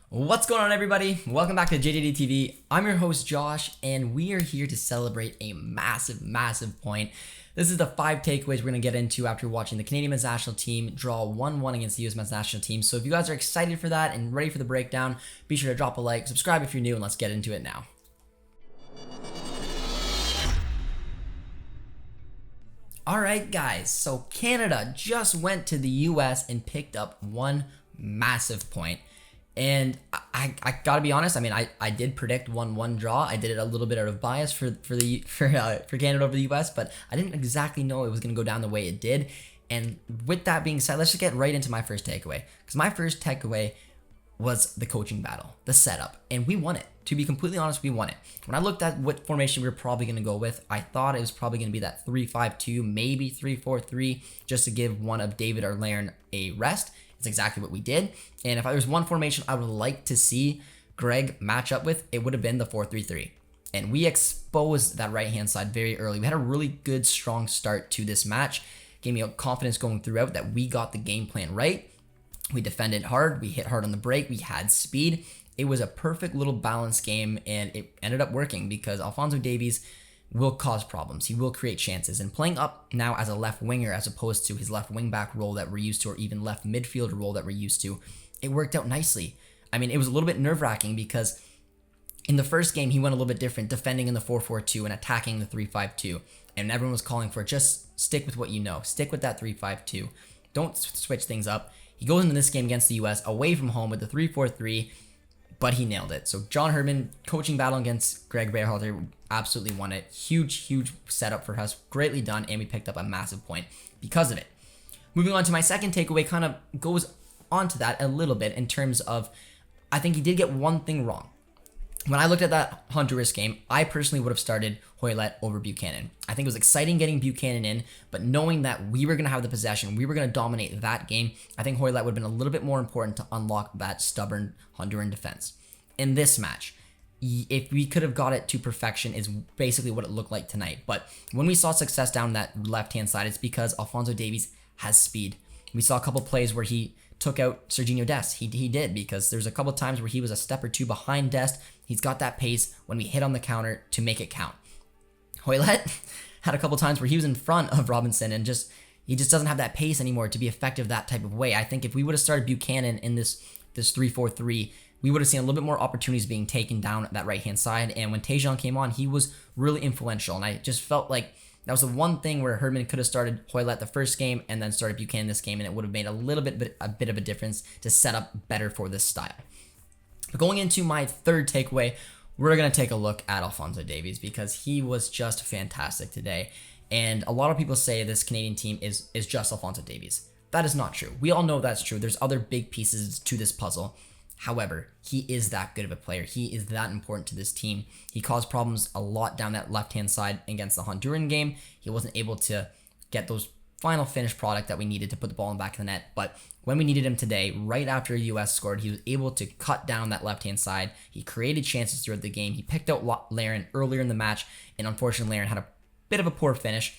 What's going on, everybody? Welcome back to JJD TV. I'm your host Josh, and we are here to celebrate a massive point. This is the 5 takeaways we're going to get into after watching the Canadian men's national team draw 1-1 against the US men's national team. So if you guys are excited for that and ready for the breakdown, be sure to drop a like, subscribe if you're new, and let's get into it now. Alright guys, so Canada just went to the US and picked up one massive point. And I gotta be honest, I mean, I did predict 1-1 draw. I did it a little bit out of bias for Canada over the US, but I didn't exactly know it was gonna go down the way it did. And with that being said, let's just get right into my first takeaway. Because my first takeaway was the coaching battle, the setup, and we won it. To be completely honest, we won it. When I looked at what formation we were probably going to go with, I thought it was probably going to be that 3-5-2, maybe 3-4-3, just to give one of David or Laren a rest. It's exactly what we did. And if there was one formation I would like to see Greg match up with, it would have been the 4-3-3. And we exposed that right-hand side very early. We had a really good, strong start to this match. Gave me confidence going throughout that we got the game plan right. We defended hard. We hit hard on the break. We had speed. It was a perfect little balanced game, and it ended up working because Alfredo Davies will cause problems. He will create chances. And playing up now as a left winger as opposed to his left wing back role that we're used to, or even left midfielder role that we're used to, it worked out nicely. I mean, it was a little bit nerve-wracking because in the first game, he went a little bit different, defending in the 4-4-2 and attacking the 3-5-2. And everyone was calling for just stick with what you know. Stick with that 3-5-2. Don't switch things up. He goes into this game against the US away from home with the 3-4-3, but he nailed it. So John Herdman, coaching battle against Greg Berhalter, absolutely won it. Huge setup for us. Greatly done, and we picked up a massive point because of it. Moving on to my second takeaway, kind of goes onto that a little bit in terms of, I think he did get one thing wrong. When I looked at that Honduras game, I personally would have started Hoylett over Buchanan. I think it was exciting getting Buchanan in, but knowing that we were going to have the possession, we were going to dominate that game, I think Hoylett would have been a little bit more important to unlock that stubborn Honduran defense. In this match, if we could have got it to perfection is basically what it looked like tonight. But when we saw success down that left-hand side, it's because Alfredo Davies has speed. We saw a couple plays where he took out Serginho Dest. He did, because there's a couple times where he was a step or two behind Dest. He's got that pace when we hit on the counter to make it count. Hoylett had a couple times where he was in front of Robinson and he just doesn't have that pace anymore to be effective that type of way. I think if we would have started Buchanan in this 3-4-3, we would have seen a little bit more opportunities being taken down that right-hand side. And when Tejan came on, he was really influential. And I just felt like that was the one thing where Herdman could have started Hoylett the first game and then started Buchanan this game, and it would have made a bit of a difference to set up better for this style. But going into my third takeaway, we're going to take a look at Alfredo Davies because he was just fantastic today. And a lot of people say this Canadian team is just Alfredo Davies. That is not true. We all know that's true. There's other big pieces to this puzzle. However, he is that good of a player. He is that important to this team. He caused problems a lot down that left-hand side against the Honduran game. He wasn't able to get those final finished product that we needed to put the ball in the back of the net. But when we needed him today, right after the US scored, he was able to cut down that left-hand side. He created chances throughout the game. He picked out Laren earlier in the match, and unfortunately, Laren had a bit of a poor finish.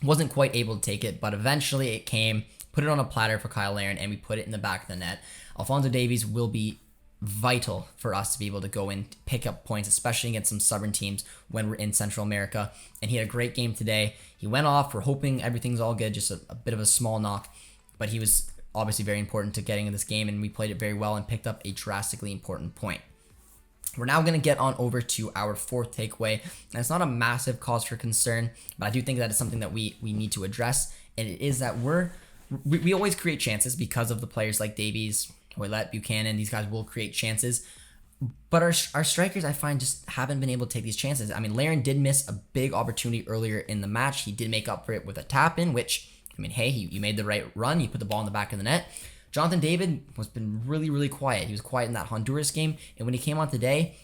Wasn't quite able to take it, but eventually it came. Put it on a platter for Kyle Laren, and we put it in the back of the net. Alfredo Davies will be vital for us to be able to go and pick up points, especially against some stubborn teams when we're in Central America. And he had a great game today. He went off. We're hoping everything's all good, just a bit of a small knock. But he was obviously very important to getting in this game, and we played it very well and picked up a drastically important point. We're now going to get on over to our fourth takeaway. And it's not a massive cause for concern, but I do think that it's something that we need to address. And it is that we always create chances because of the players like Davies, Hoylett, Buchanan. These guys will create chances. But our strikers, I find, just haven't been able to take these chances. I mean, Laren did miss a big opportunity earlier in the match. He did make up for it with a tap-in, which, I mean, hey, you made the right run. You put the ball in the back of the net. Jonathan David has been really quiet. He was quiet in that Honduras game. And when he came on today,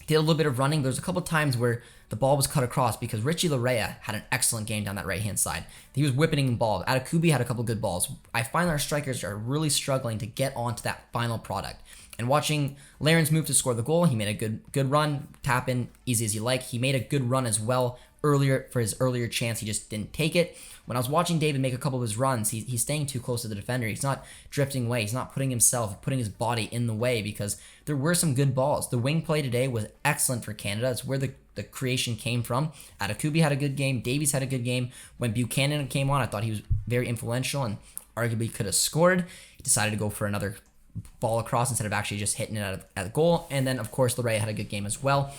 he did a little bit of running. There's a couple times where the ball was cut across because Richie Larea had an excellent game down that right-hand side. He was whipping balls. Atakubi had a couple good balls. I find our strikers are really struggling to get onto that final product. And watching Laren's move to score the goal, he made a good run, tap in, easy as you like. He made a good run as well earlier chance. He just didn't take it. When I was watching David make a couple of his runs, he's staying too close to the defender. He's not drifting away. He's not putting his body in the way, because there were some good balls. The wing play today was excellent for Canada. It's where the creation came from. Atakubi had a good game. Davies had a good game. When Buchanan came on, I thought he was very influential and arguably could have scored. He decided to go for another ball across instead of actually just hitting it at the goal. And then, of course, Loraya had a good game as well.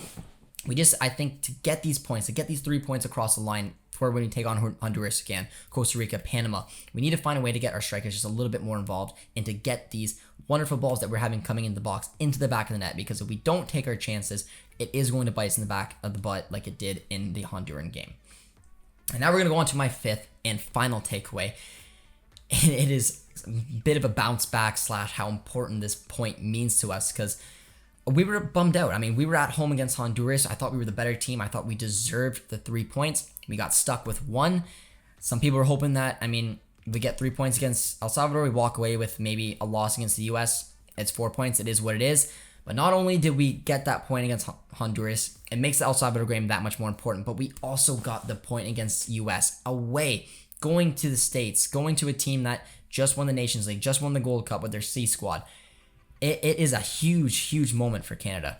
I think to get these points, to get these 3 points across the line for when we take on Honduras again, Costa Rica, Panama, we need to find a way to get our strikers just a little bit more involved and to get these wonderful balls that we're having coming in the box into the back of the net, because if we don't take our chances, it is going to bite us in the back of the butt like it did in the Honduran game. And now we're going to go on to my 5th and final takeaway. And it is a bit of a bounce back / how important this point means to us, because we were bummed out. I mean, we were at home against Honduras. I thought we were the better team. I thought we deserved the 3 points. We got stuck with 1. Some people were hoping that, we get 3 points against El Salvador, we walk away with maybe a loss against the US. It's 4 points. It is what it is. But not only did we get that point against Honduras, it makes the El Salvador game that much more important, but we also got the point against US away, going to the States, going to a team that just won the Nations League, just won the Gold Cup with their C squad. It is a huge moment for Canada.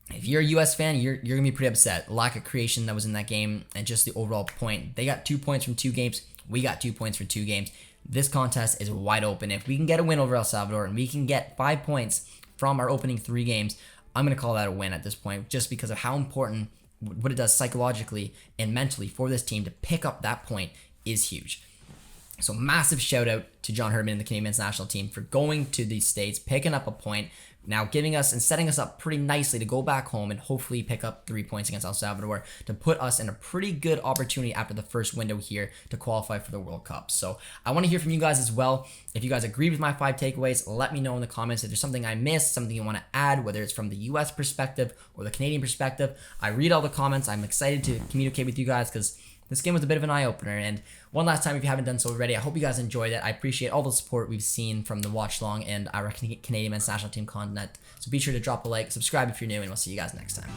If you're a US fan, you're going to be pretty upset. Lack of creation that was in that game and just the overall point. They got 2 points from 2 games. We got 2 points from 2 games. This contest is wide open. If we can get a win over El Salvador and we can get 5 points from our opening 3 games, I'm going to call that a win at this point, just because of how important what it does psychologically and mentally for this team to pick up that point is huge. So massive shout out to John Herdman and the Canadian men's national team for going to these States, picking up a point, now giving us and setting us up pretty nicely to go back home and hopefully pick up 3 points against El Salvador to put us in a pretty good opportunity after the first window here to qualify for the World Cup. So I want to hear from you guys as well. If you guys agree with my 5 takeaways, let me know in the comments. If there's something I missed, something you want to add, whether it's from the US perspective or the Canadian perspective. I read all the comments. I'm excited to communicate with you guys because this game was a bit of an eye-opener. And one last time, if you haven't done so already, I hope you guys enjoyed it. I appreciate all the support we've seen from the watch-along and our Canadian men's national team content. So be sure to drop a like, subscribe if you're new, and we'll see you guys next time.